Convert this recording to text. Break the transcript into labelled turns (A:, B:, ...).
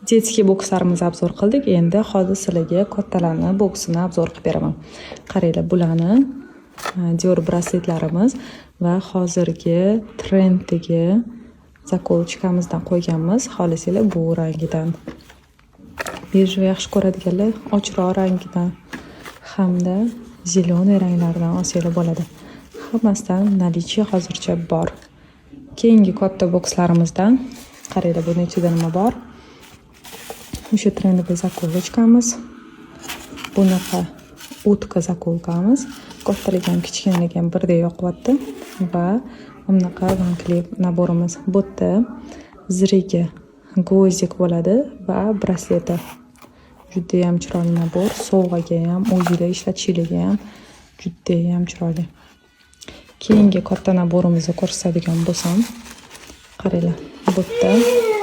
A: detskiy bokslarimizni obzor qildik. Endi hozir sizlarga kattalarni boksini obzor qilib beraman. Qaranglar, bularni Dior brasletlarimiz va hozirgi trenddagi zakolochkamizdan qo'yganmiz. Xohlasanglar bu rangidan. Bejni yaxshi ko'radiganlar ochroq rangidan hamda zeleniy ranglardan olsanglar bo'ladi. Hammasidan nalichiy hozircha bor. Keyingi katta bokslarimizdan qaranglar, buni ichida nima bor? O'sha trenddagi zakolochkamiz, bunaqa utka zakolkamiz, kattaligi ham kichkinaligi ham birdek yoqyapti va bunaqa rankli naborimiz. Bu yerda zirigi gvozdik bo'ladi va brasleti. Juda ham chiroyli nabor, sovg'aga ham, o'zingizda ishlatishingiz ham juda ham chiroyli. Keyingi katta naborimizni ko'rsatadigan bo'lsam, qaranglar, bu yerda